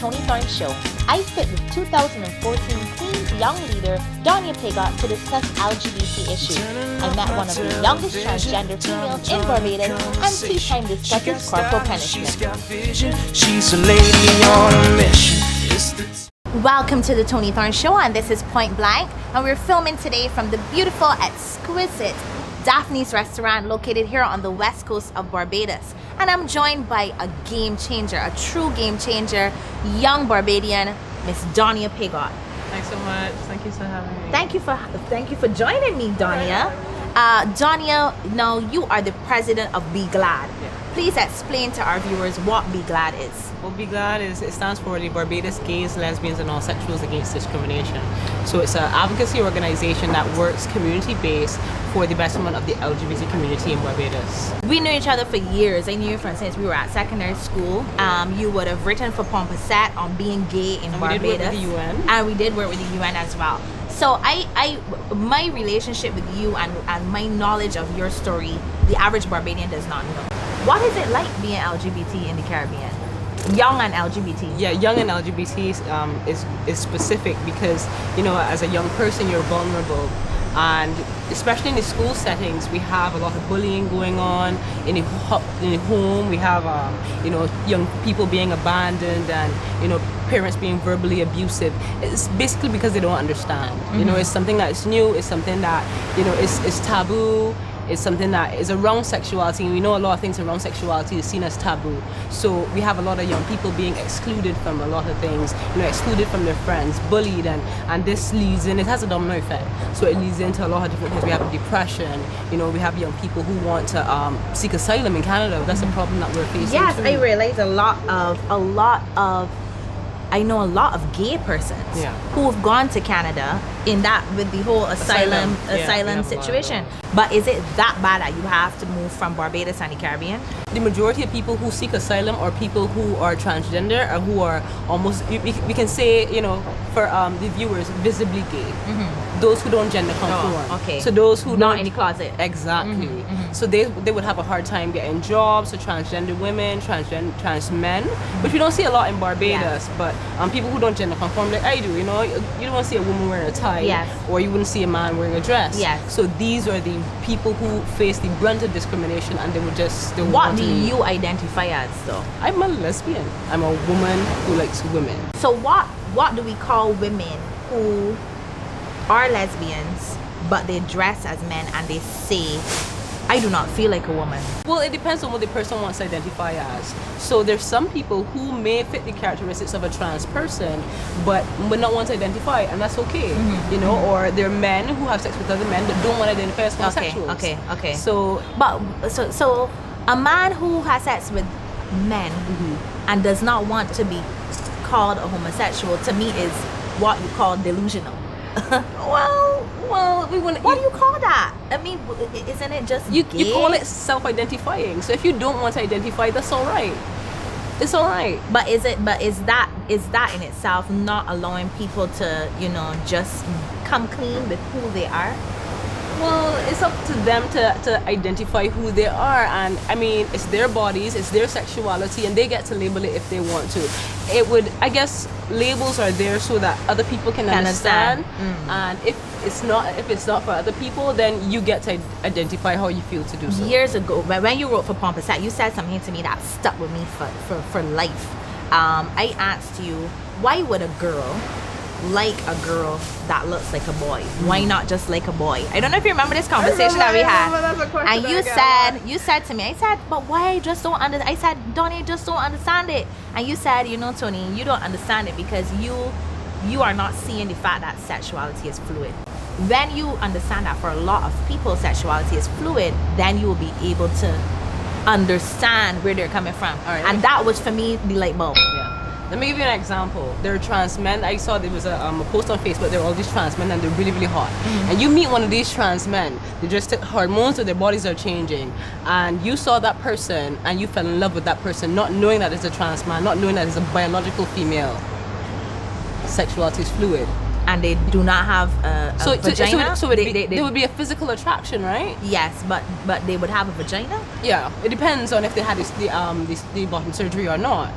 Toni Thorne Show. I sit with 2014 Queen's Young Leader, Donia Pigot, to discuss LGBT issues. I met one of the youngest transgender females in Barbados, and tea time discusses Corporal Punishment. She's a lady on a mission. Welcome to the Toni Thorne Show, and this is Point Blank, and we're filming today from the beautiful, exquisite Daphne's restaurant located here on the west coast of Barbados. And I'm joined by a game changer, a true game changer, young Barbadian, Miss Donia Pigot. Thanks so much. Thank you for having me. Thank you for joining me, Donia. Donia, now you are the president of Be Glad. Yeah. Please explain to our viewers what Be Glad is. Well, Be Glad it stands for the Barbados Gays, Lesbians, and All Sexuals Against Discrimination. So it's an advocacy organization that works community-based for the betterment of the LGBT community in Barbados. We knew each other for years. I knew you since we were at secondary school. You would have written for Pompasset on being gay in Barbados. We did work with the UN. And we did work with the UN as well. So my relationship with you and my knowledge of your story, the average Barbadian does not know. What is it like being LGBT in the Caribbean? Young and LGBT. Yeah, young and LGBT is specific because, you know, as a young person, you're vulnerable. And especially in the school settings, we have a lot of bullying going on. In the home, we have, you know, young people being abandoned and, you know, parents being verbally abusive. It's basically because they don't understand. Mm-hmm. You know, it's something that's new. It's something that, you know, is taboo. It's something that is around sexuality, and we know a lot of things around sexuality is seen as taboo. So we have a lot of young people being excluded from a lot of things, you know, excluded from their friends, bullied, and this leads in, it has a domino effect. So it leads into a lot of different things. We have depression, you know, we have young people who want to seek asylum in Canada. That's a problem that we're facing. Yes, too. I realize I know a lot of gay persons who have gone to Canada in that with the whole asylum situation. But is it that bad that you have to move from Barbados and the Caribbean? The majority of people who seek asylum are people who are transgender or who are almost, we can say, you know, for the viewers, visibly gay. Mm-hmm. Those who don't gender conform. Oh, okay. So those who not don't, in the closet. Exactly. Mm-hmm, mm-hmm. So they would have a hard time getting jobs. So transgender women, trans men, which we don't see a lot in Barbados. But people who don't gender conform, like I do, you know, you don't see a woman wearing a tie, or you wouldn't see a man wearing a dress. Yes. So these are the people who face the brunt of discrimination, and they would just. What do you identify as, though? I'm a lesbian. I'm a woman who likes women. So what do we call women who are lesbians but they dress as men and they say, I do not feel like a woman? Well, it depends on what the person wants to identify as. So there's some people who may fit the characteristics of a trans person but would not want to identify, and that's okay. Mm-hmm. You know, or there are men who have sex with other men that don't want to identify as homosexuals. Okay. So a man who has sex with men and does not want to be called a homosexual, to me, is what you call delusional. Well, we want. What do you call that? I mean, isn't it just you gay? call it self-identifying. So if you don't want to identify, that's all right. It's all right. But is that in itself not allowing people to, you know, just come clean with who they are? Well, it's up to them to identify who they are, and I mean, it's their bodies, it's their sexuality, and they get to label it if they want to. I guess labels are there so that other people can understand. And if it's not for other people, then you get to identify how you feel to do so. Years ago, when you wrote for Pompasset, you said something to me that stuck with me for life. I asked you, why would a girl like a girl that looks like a boy? Why not just like a boy? I don't know if you remember this conversation that we had. And you said to me, I said, but why I just don't understand? I said, Donnie, I just don't understand it. And you said, you know, Toni, you don't understand it because you are not seeing the fact that sexuality is fluid. When you understand that for a lot of people sexuality is fluid, then you will be able to understand where they're coming from. All right, and that was for me the light bulb. Let me give you an example. There are trans men. I saw there was a post on Facebook. There were all these trans men and they're really, really hot. Mm-hmm. And you meet one of these trans men. They just take hormones, so their bodies are changing. And you saw that person and you fell in love with that person, not knowing that it's a trans man, not knowing that it's a biological female. Sexuality is fluid. And they do not have a vagina? So there would be a physical attraction, right? Yes, but they would have a vagina? Yeah, it depends on if they had the bottom surgery or not.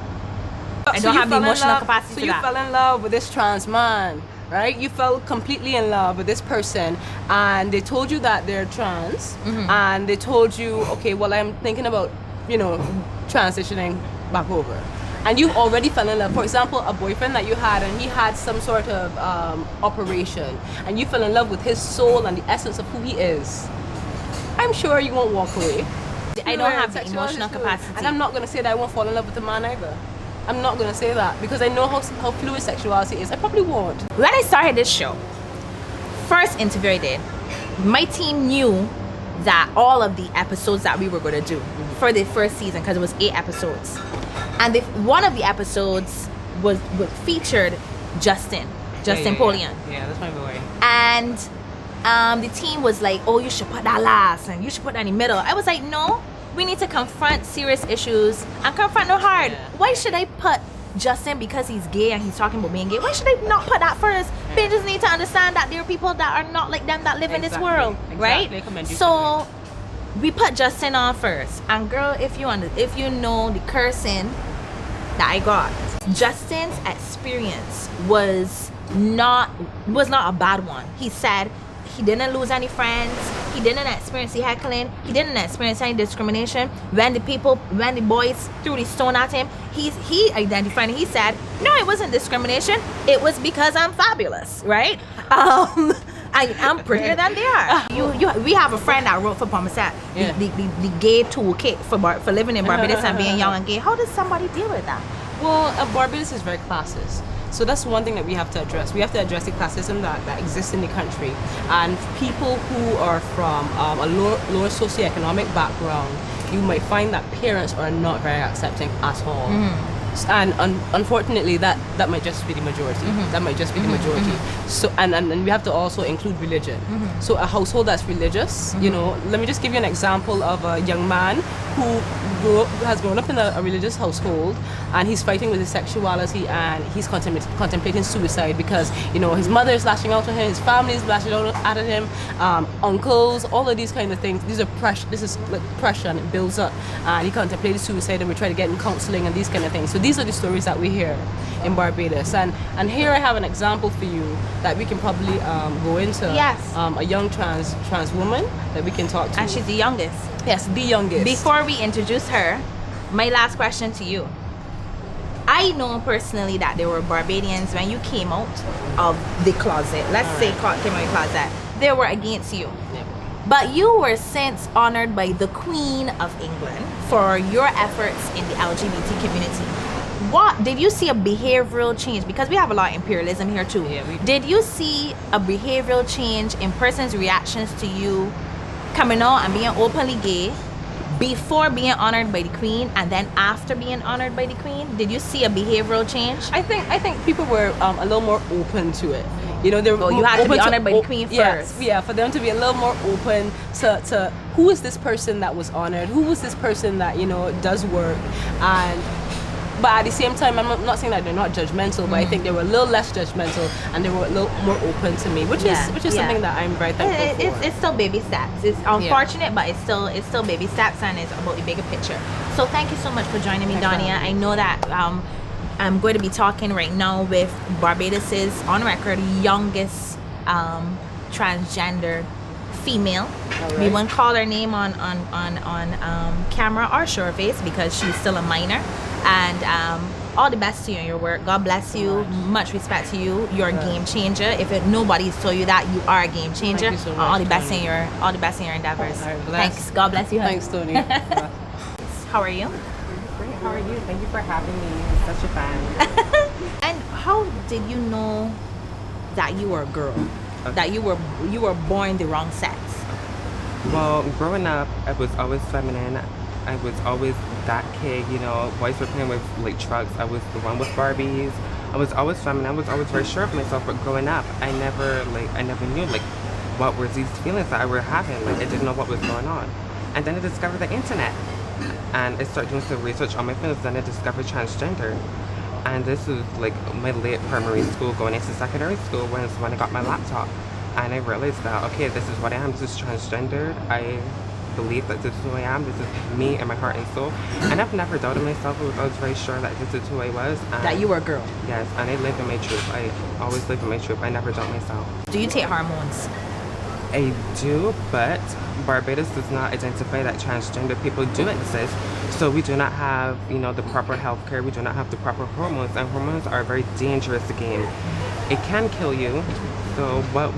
I don't have the emotional capacity So for you that. fell in love with this trans man, right? You fell completely in love with this person, and they told you that they're trans, and they told you, okay, well, I'm thinking about, transitioning back over. And you already fell in love. For example, a boyfriend that you had, and he had some sort of operation, and you fell in love with his soul and the essence of who he is. I'm sure you won't walk away. I don't have the emotional capacity. And I'm not going to say that I won't fall in love with a man either. I'm not going to say that because I know how fluid sexuality is. I probably won't. When I started this show, first interview I did, my team knew that all of the episodes that we were going to do for the first season, because it was 8 episodes, and one of the episodes was featured Justin Polian. Yeah, that's my boy. And the team was like, oh, you should put that last and you should put that in the middle. I was like, no, we need to confront serious issues and confront them hard. Yeah. Why should I put Justin because he's gay and he's talking about being gay? Why should I not put that first? Yeah. They just need to understand that there are people that are not like them that live in this world, right? So we put Justin on first. And girl, if you know the cursing that I got, Justin's experience was not a bad one. He said he didn't lose any friends. He didn't experience the heckling. He didn't experience any discrimination. When the boys threw the stone at him, he identified and he said, no, it wasn't discrimination. It was because I'm fabulous, right? I'm prettier than they are. We have a friend that wrote for Pomacet, the gay toolkit for living in Barbados and being young and gay. How does somebody deal with that? Well, Barbados is very classist. So that's one thing that we have to address. We have to address the classism that exists in the country. And people who are from a lower socioeconomic background, you might find that parents are not very accepting at all. And unfortunately, that might just be the majority. That might just be the majority. So and we have to also include religion. So a household that's religious, let me just give you an example of a young man who has grown up in a religious household, and he's fighting with his sexuality, and he's contemplating suicide because his mother is lashing out at him, his family is lashing out at him, uncles, all of these kind of things. This is like pressure, and it builds up. And he contemplated suicide, and we try to get him counseling and these kind of things. So these are the stories that we hear in Barbados, and here I have an example for you that we can probably go into. Yes. A young trans woman that we can talk to. And she's the youngest. Yes, the youngest. Before we introduce her, my last question to you. I know personally that there were Barbadians when you came out of the closet. Let's say came out of the closet. They were against you. Yeah. But you were since honored by the Queen of England for your efforts in the LGBT community. What did you see a behavioral change? Because we have a lot of imperialism here too. Yeah, we do. Did you see a behavioral change in persons' reactions to you coming out and being openly gay before being honored by the Queen and then after being honored by the Queen? Did you see a behavioral change? I think people were a little more open to it. They were you had to be honored by the Queen first. Yeah, for them to be a little more open to who is this person that was honored, who was this person that does work, but at the same time, I'm not saying that they're not judgmental, but I think they were a little less judgmental and they were a little more open to me, which is something that I'm very thankful for. It's still baby steps. It's unfortunate, but it's still baby steps, and it's about the bigger picture. So thank you so much for joining me, Donia. I know that I'm going to be talking right now with Barbados's on record youngest transgender female. Right. We won't call her name on camera or show her face because she's still a minor. And all the best to you in your work. God bless you. Much respect to you. You're a game changer. If nobody's told you that, you are a game changer. Thank you so much, all the best in your endeavors. Thanks. God bless you. Thanks, Toni. How are you? Great. How are you? Thank you for having me. It's such a fun. And how did you know that you were a girl? That you were born the wrong sex? Well, growing up, I was always feminine. I was always that kid, boys were playing with like trucks. I was the one with Barbies. I was always feminine. I was always very sure of myself. But growing up, I never knew what were these feelings that I were having. I didn't know what was going on. And then I discovered the internet, and I started doing some research on my feelings. Then I discovered transgender, and this was my late primary school, going into secondary school, when I got my laptop, and I realized that okay, this is what I am. This is transgender. believe that this is who I am. This is me and my heart and soul. And I've never doubted myself. I was very sure that this is who I was. And That you were a girl. yes, and I lived in my truth. I always lived in my truth. I never doubt myself. Do you take hormones? I do, but Barbados does not identify that transgender people do exist. So we do not have, the proper health care. We do not have the proper hormones, and hormones are a very dangerous game. It can kill you. So what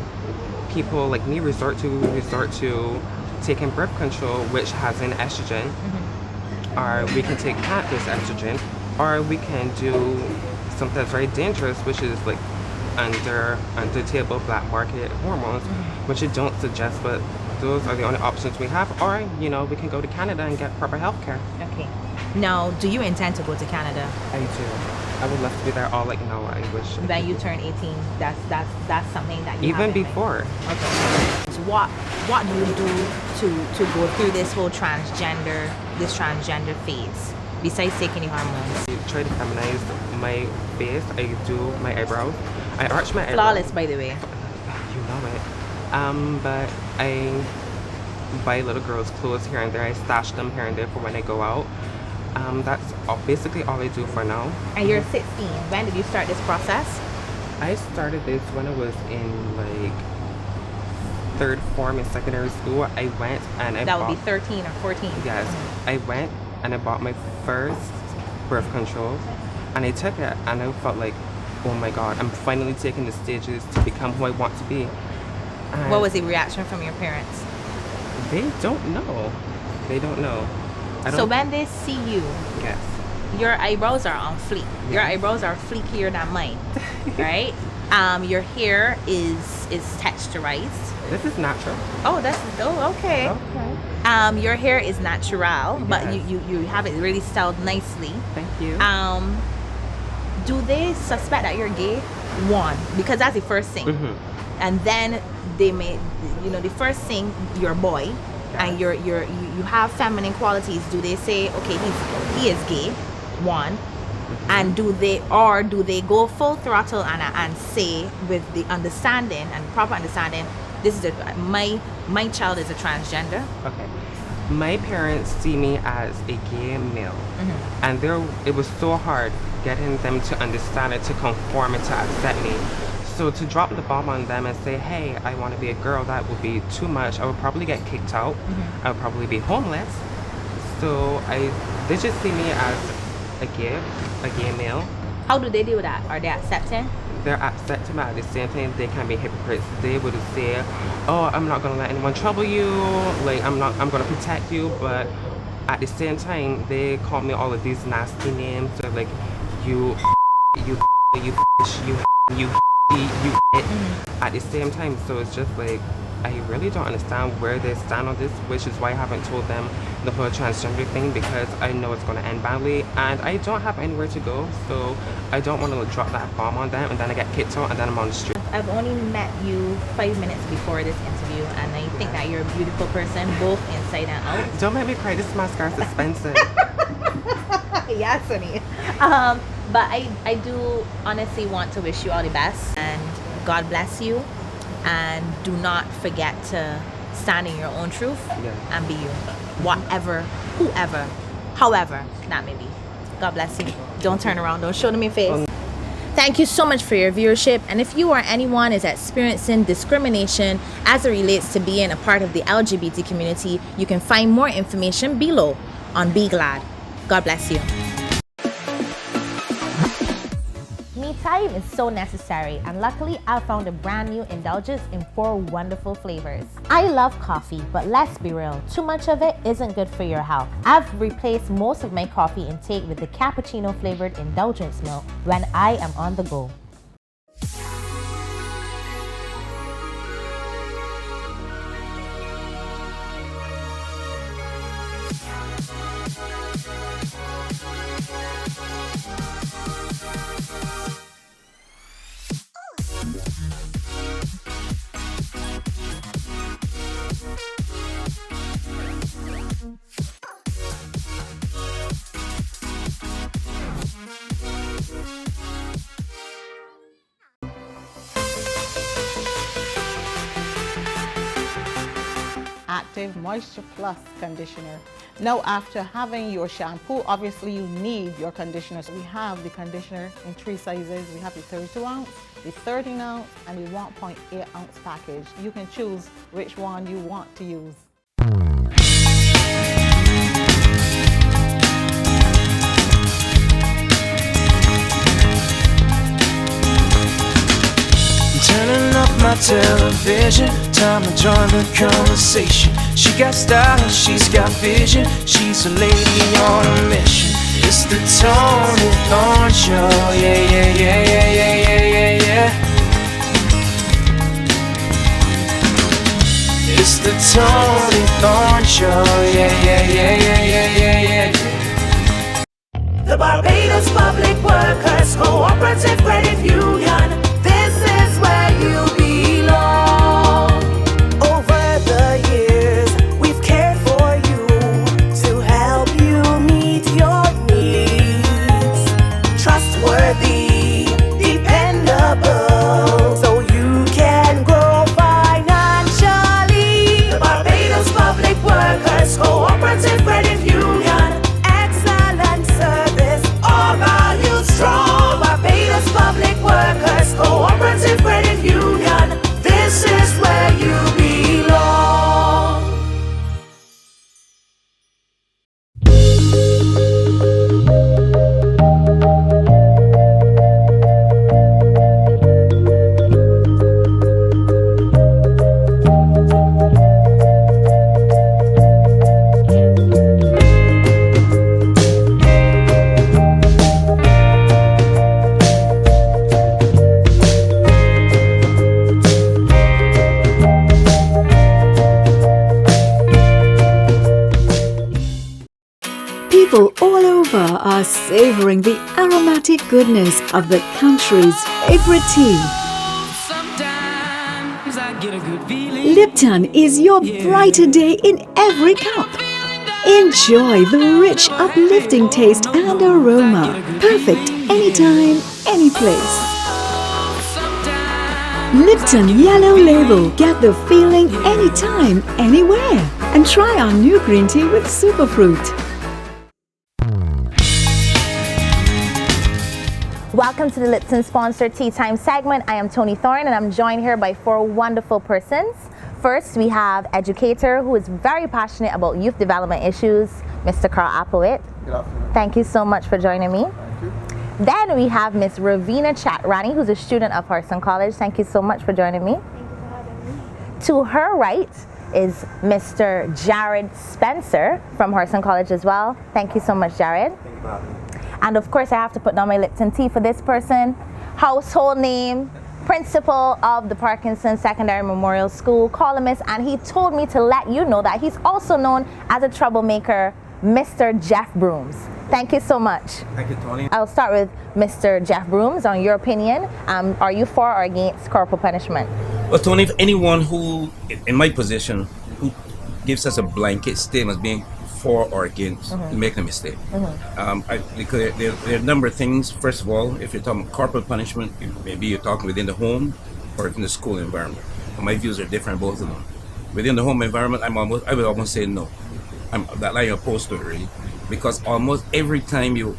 people like me resort to taking birth control, which has an estrogen, or we can take plant-based estrogen, or we can do something that's very dangerous, which is like under the table black market hormones, which I don't suggest, but those are the only options we have. Or we can go to Canada and get proper health care. Okay. Now, do you intend to go to Canada? I do. I would love to be there. All like no, I wish. When you turn 18, that's something that you even have in mind. before. Okay. So what do you do to go through this whole transgender phase besides taking the hormones? I try to feminize my face. I do my eyebrows. I arch my eyebrows. Flawless, by the way. You know it. But I buy little girls' clothes here and there. I stash them here and there for when I go out. That's basically all I do for now. And you're 16. When did you start this process? I started this when I was in like third form in secondary school. I went and I That bought, would be 13 or 14. Yes, I went and I bought my first birth control, and I took it, and I felt like, oh my God, I'm finally taking the stages to become who I want to be. And What was the reaction from your parents? they don't know. They don't know. So when they see you, Yes. your eyebrows are on fleek. Your eyebrows are fleekier than mine, right? Your hair is texturized. This is natural. Okay. Okay. Your hair is natural, but Yes. you have it really styled nicely. Thank you. Do they suspect that you're gay? One, because that's the first thing, and then they may, the first thing, you're a boy, and you have feminine qualities. Do they say, okay, he is gay? One, and do they go full throttle and say with the understanding and proper understanding, this is my child is a transgender? Okay. My parents see me as a gay male, and it was so hard getting them to understand it, to conform and to accept me. So to drop the bomb on them and say, hey, I want to be a girl, that would be too much. I would probably get kicked out. I would probably be homeless. So they just see me as a gay male. How do they do that? Are they accepting? They're accepting, but at the same time, they can be hypocrites. They would say, oh, I'm not going to let anyone trouble you. Like, I'm going to protect you. But at the same time, they call me all of these nasty names. They're like, you at the same time. So it's just like, I really don't understand where they stand on this, which is why I haven't told them the whole transgender thing, because I know it's going to end badly, and I don't have anywhere to go, so I don't want to drop that bomb on them and then I get kicked out and then I'm on the street. I've only met you 5 minutes before this interview, and I think that you're a beautiful person, both inside and out. Don't make me cry. This mascara's expensive. Yes, honey. But I do honestly want to wish you all the best, and God bless you, and do not forget to stand in your own truth and be you, whatever, whoever, however that may be. God bless you. Don't turn around, don't show them your face. Thank you so much for your viewership, and if you or anyone is experiencing discrimination as it relates to being a part of the LGBT community, you can find more information below on Be Glad. God bless you. Me time is so necessary, and luckily I found a brand new indulgence in 4 wonderful flavors. I love coffee, but let's be real, too much of it isn't good for your health. I've replaced most of my coffee intake with the cappuccino flavored indulgence milk when I am on the go. Active Moisture Plus Conditioner. Now, after having your shampoo, obviously you need your conditioner. So we have the conditioner in 3 sizes. We have the 32 ounce, the 13 ounce, and the 1.8 ounce package. You can choose which one you want to use. Turning up my television, time to join the conversation. She got style, she's got vision, she's a lady on a mission. It's the Toni Thorne Show, yeah, yeah, yeah, yeah, yeah, yeah, yeah, yeah. It's the Toni Thorne Show, yeah, yeah, yeah, yeah, yeah, yeah, yeah. The Barbados Public Workers Cooperative Credit Union. This is where you belong. Over the years, we've cared for you to help you meet your needs. Trustworthy, dependable, so you can grow financially. The Barbados Public Workers Cooperative Credit Union. Excellent service, all values strong. Barbados Public Workers Cooperative Credit Union. This is where you belong. People all over are savoring the aromatic goodness of the country's favorite tea. Sometimes I get a good feeling. Lipton is your brighter day in every cup. Enjoy the rich, uplifting taste and aroma. Perfect anytime, any place. Lipton Yellow Label. Get the feeling anytime, anywhere. And try our new green tea with superfruit. Welcome to the Lipton sponsored Tea Time segment. I am Toni Thorne and I'm joined here by 4 wonderful persons. First, we have educator who is very passionate about youth development issues, Mr. Carl Applewhite. Good afternoon. Thank you so much for joining me. Thank you. Then we have Miss Ravina Chatrani, who's a student of Harrison College. Thank you so much for joining me. Thank you for having me. To her right is Mr. Jared Spencer from Harrison College as well. Thank you so much, Jared. Thank you for having me. And of course, I have to put down my Lipton tea for this person. Household name, principal of the Parkinson Secondary Memorial School, columnist, and he told me to let you know that he's also known as a troublemaker, Mr. Jeff Brooms. Thank you so much. Thank you, Toni. I'll start with Mr. Jeff Brooms. On your opinion, are you for or against corporal punishment? Well, Toni, if anyone who, in my position, who gives us a blanket statement being for or against, making a mistake. Because there are a number of things. First of all, if you're talking corporal punishment, maybe you're talking within the home or in the school environment. And my views are different, both of them. Within the home environment, I would almost say no. I'm opposed to it, really, because almost every time you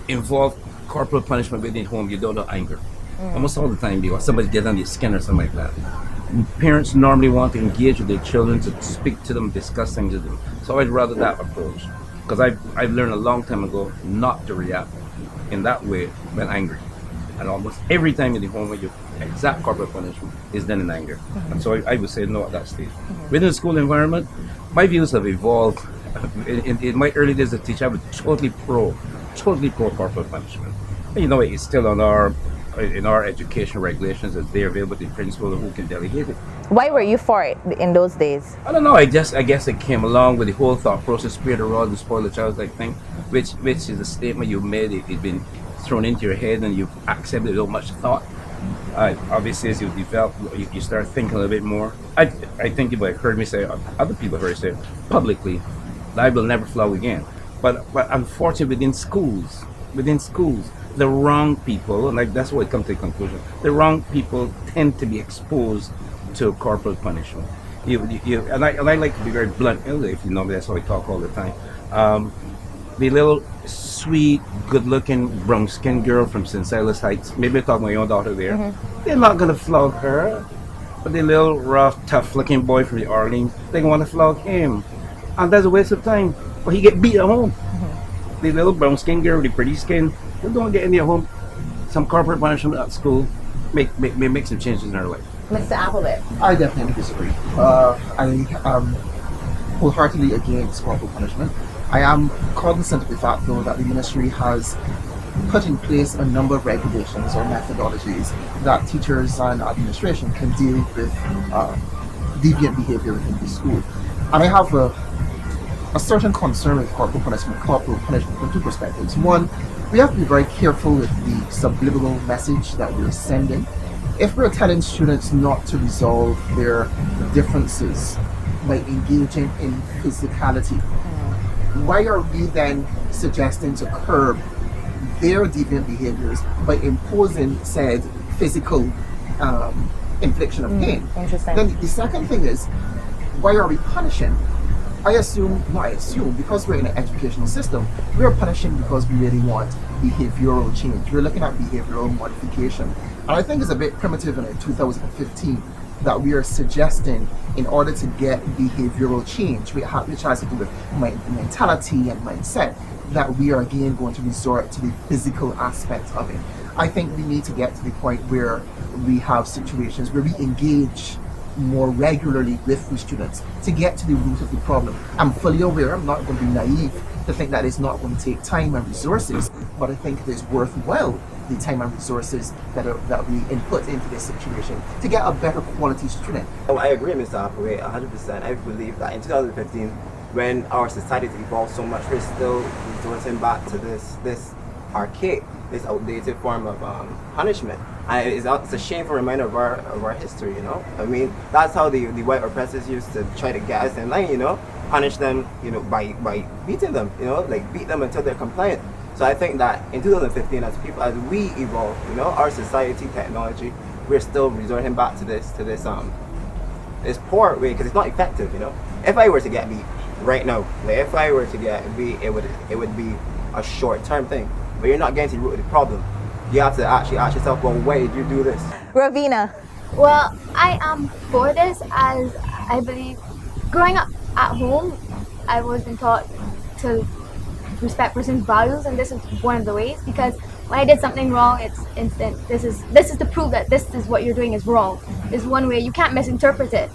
involve corporal punishment within home, you don't know anger. Almost all the time, somebody gets on your skin or something like that. Parents normally want to engage with their children, to speak to them, discuss things with them. So I'd rather that approach, because I've learned a long time ago not to react in that way when angry. And almost every time in the home, when you exact corporal punishment is done in anger. And so I would say no at that stage. Within the school environment, my views have evolved. In my early days as a teacher, I was totally pro corporal punishment. And you know, it's still on in our education regulations that they're available to the principal who can delegate it. Why were you for it in those days? I don't know. I guess it came along with the whole thought process, spare the rod and spoil the child type thing, which is a statement you made. It's been thrown into your head and you've accepted without much thought. Obviously, as you develop, you start thinking a little bit more. I think people have heard me say, other people have heard me say publicly, that I will never flow again. But unfortunately, within schools, the wrong people, and that's why I come to the conclusion, the wrong people tend to be exposed to corporal punishment. and I like to be very blunt. If you know me, that's how I talk all the time. The little sweet, good-looking, brown-skinned girl from St. Silas Heights. Maybe I talk my own daughter there. They're not gonna flog her, but the little rough, tough-looking boy from the Orleans, they want to flog him, and that's a waste of time. But he get beat at home. The little brown-skinned girl with the pretty skin, they don't get in their home. Some corporate punishment at school make some changes in her life. Mr. Applebit. I definitely disagree. I am wholeheartedly against corporal punishment. I am cognizant of the fact, though, that the ministry has put in place a number of regulations or methodologies that teachers and administration can deal with deviant behavior within the school. And I have a certain concern with corporal punishment from two perspectives. One, we have to be very careful with the subliminal message that we're sending. If we're telling students not to resolve their differences by engaging in physicality, why are we then suggesting to curb their deviant behaviors by imposing said physical infliction of pain? Interesting. Then the second thing is, why are we punishing? Because we're in an educational system, we're punishing because we really want behavioral change. We're looking at behavioral modification. And I think it's a bit primitive in 2015 that we are suggesting in order to get behavioral change, which has to do with mentality and mindset, that we are again going to resort to the physical aspect of it. I think we need to get to the point where we have situations where we engage more regularly with the students to get to the root of the problem. I'm fully aware, I'm not going to be naive to think that it's not going to take time and resources, but I think it is worthwhile the time and resources that we input into this situation to get a better quality student. Oh, I agree, Mr. Hathaway, 100%. I believe that in 2015, when our society evolved so much, we're still resorting back to this archaic, this outdated form of punishment. And it's a shameful reminder of our history, you know? I mean, that's how the white oppressors used to try to get us in line, you know? Punish them, you know, by beating them, you know? Like, beat them until they're compliant. So I think that in 2015, as we evolve, you know, our society, technology, we're still resorting back to this poor way, because it's not effective, you know? If I were to get beat right now, like if I were to get beat, it would be a short-term thing. But you're not getting to the root of the problem. You have to actually ask yourself, well, why did you do this? Ravina. Well, I am for this, as I believe growing up at home, I wasn't taught to respect person's values, and this is one of the ways, because when I did something wrong, it's instant. This is to prove that this is what you're doing is wrong. It's one way. You can't misinterpret it.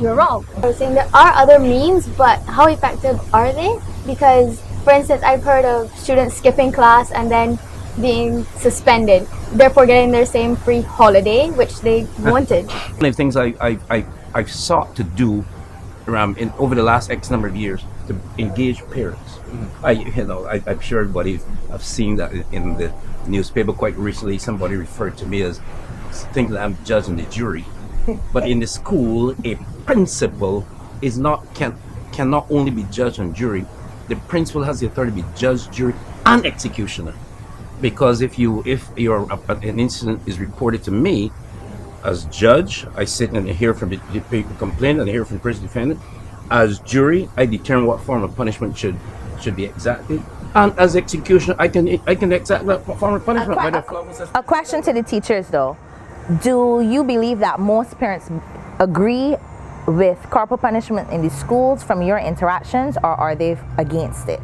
You're wrong. I was saying there are other means, but how effective are they? Because, for instance, I've heard of students skipping class and then being suspended, therefore getting their same free holiday, which they wanted. One of the things I've sought to do over the last X number of years to engage parents. I'm sure everybody have seen that in the newspaper quite recently. Somebody referred to me as thinking that I'm judging the jury. But in the school, a principal cannot only be judge and jury. The principal has the authority to be judge, jury, and executioner. Because if an incident is reported to me as judge, I sit and hear from the complainant and I hear from the person defendant. As jury, I determine what form of punishment should be exacted. And as executioner, I can exact that form of punishment. A question to the teachers, though. Do you believe that most parents agree with corporal punishment in the schools from your interactions, or are they against it?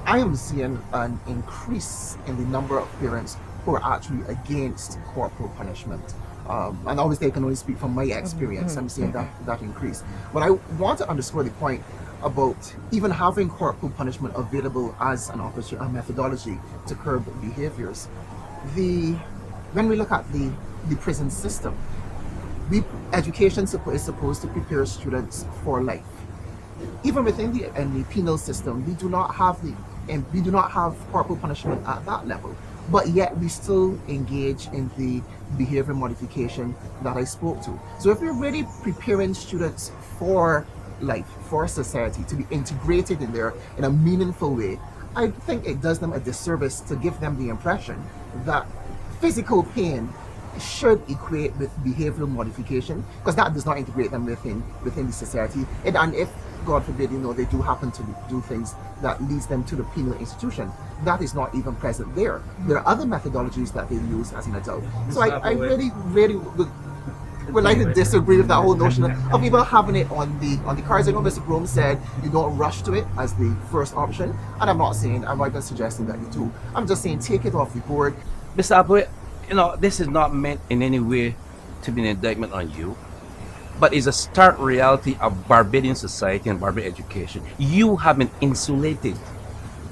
I am seeing an increase in the number of parents who are actually against corporal punishment. And obviously I can only speak from my experience. I'm seeing that increase. But I want to underscore the point about even having corporal punishment available as a methodology to curb behaviors. When we look at the prison system, education is supposed to prepare students for life. Even within the penal system, we do not have corporal punishment at that level, but yet we still engage in the behavior modification that I spoke to. So if we're really preparing students for life, for society, to be integrated in there in a meaningful way, I think it does them a disservice to give them the impression that physical pain should equate with behavioral modification, because that does not integrate them within the society. And if, God forbid, they do happen to do things that leads them to the penal institution, that is not even present there. There are other methodologies that they use as an adult. So I really would like to disagree with that whole notion of even having it on the cards. I know Mr. Groom said you don't rush to it as the first option, and I'm not even suggesting that you do. I'm just saying take it off the board. Mr. Abu, this is not meant in any way to be an indictment on you, but is a stark reality of Barbadian society and Barbadian education. You have been insulated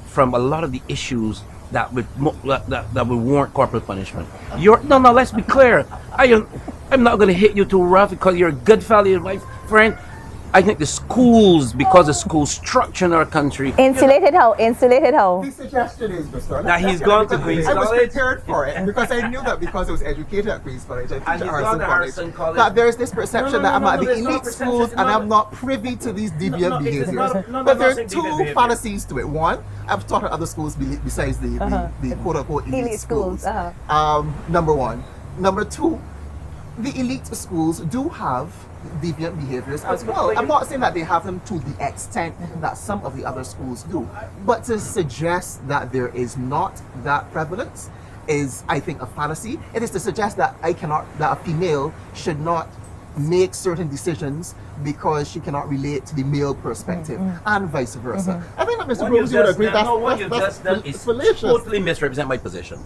from a lot of the issues that would warrant corporal punishment. Let's be clear. I'm not going to hit you too rough because you're a good fellow, my friend. I think the schools, because of school structure in our country. Insulated how? The suggestion is, Mr. That he's gone to Queen's College. I was prepared for it because I knew that because I was educated at Queen's College, I teach at Harrison College, that there's this perception that I'm at the elite schools and I'm not privy to these deviant behaviors. But there are two fallacies to it. One, I've taught at other schools besides the quote-unquote elite schools. Number one. Number two, the elite schools do have deviant behaviors as well. I'm not saying that they have them to the extent that some of the other schools do, but to suggest that there is not that prevalence is, I think, a fallacy. It is to suggest that that a female should not make certain decisions because she cannot relate to the male perspective, and vice versa. I think that Mr. Groves would agree that's fallacious. Totally misrepresent my position.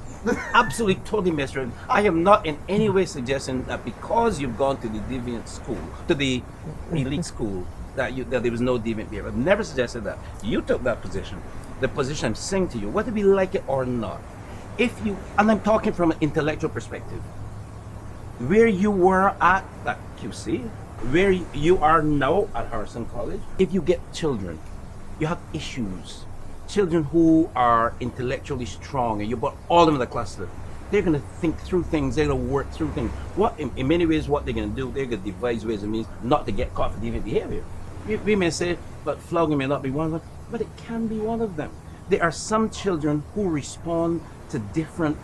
Absolutely, totally misrepresent. I am not in any way suggesting that because you've gone to the deviant school, to the elite school, that there was no deviant behavior. I've never suggested that. You took that position. The position I'm saying to you, whether we like it or not, and I'm talking from an intellectual perspective, where you were at QC, where you are now at Harrison College, if you get children, you have issues, children who are intellectually strong, and you put all of them in the cluster, they're going to think through things, they're going to work through things. In many ways, what they're going to do, they're going to devise ways and means not to get caught for deviant behavior. We may say, but flogging may not be one of them, but it can be one of them. There are some children who respond to different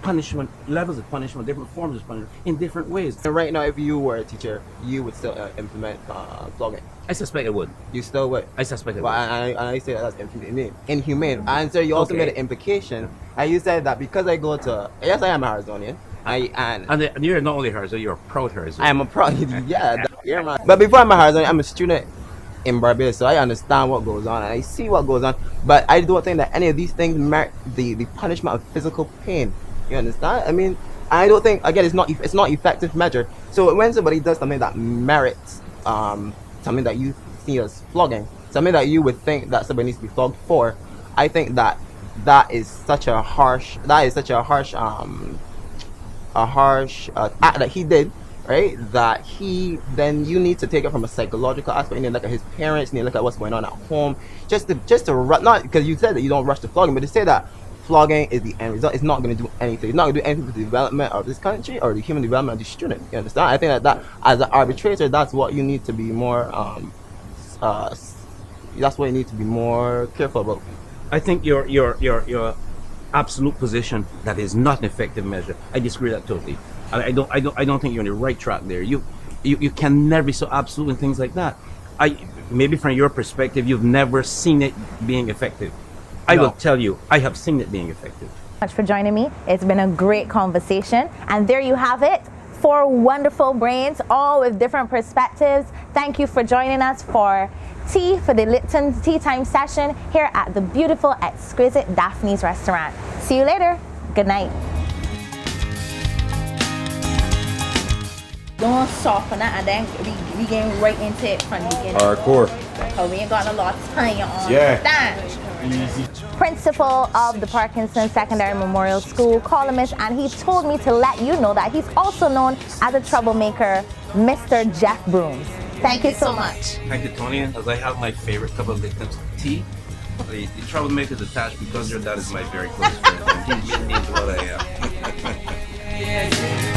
punishment, levels of punishment, different forms of punishment in different ways. And right now, if you were a teacher, you would still implement flogging. I suspect it would. You still would? I suspect it would. And I say that's inhumane. And so you also made an implication. And you said that because I go to, yes, I am a Harzonian. And you're not only Harzonian, you're a proud Harzonian. I am a proud, But before I'm a Harzonian, I'm a student in Barbados, so I understand what goes on and I see what goes on, but I don't think that any of these things merit the punishment of physical pain. You understand? I mean, I don't think, again, it's not effective measure. So when somebody does something that merits something that you see as flogging, something that you would think that somebody needs to be flogged for, I think that is such a harsh act that he did. Right, that then you need to take it from a psychological aspect. You need to look at his parents, you need to look at what's going on at home, just to not because you said that you don't rush to flogging, but to say that flogging is the end result, it's not going to do anything. It's not going to do anything for the development of this country or the human development of the student. You understand? I think that as an arbitrator, that's what you need to be more. That's what you need to be more careful about. I think your absolute position that is not an effective measure. I disagree with that totally. I don't think you're on the right track there. You can never be so absolute in things like that. Maybe from your perspective, you've never seen it being effective. I will tell you, I have seen it being effective. Much for joining me. It's been a great conversation, and there you have it. 4 wonderful brains, all with different perspectives. Thank you for joining us for tea, for the Lipton Tea Time session here at the beautiful, exquisite Daphne's restaurant. See you later. Good night. Don't soften that, and then we getting right into it from the beginning. Hardcore. Oh, we ain't got a lot of time on. Yeah. Easy. Principal of the Parkinson Secondary Memorial School, columnist, and he told me to let you know that he's also known as a troublemaker, Mr. Jeff Brooms. Thank you so much. Thank you, Tony. As I have my favorite cup of Lipton tea, the troublemaker is attached because your dad is my very close friend. And he means what I am.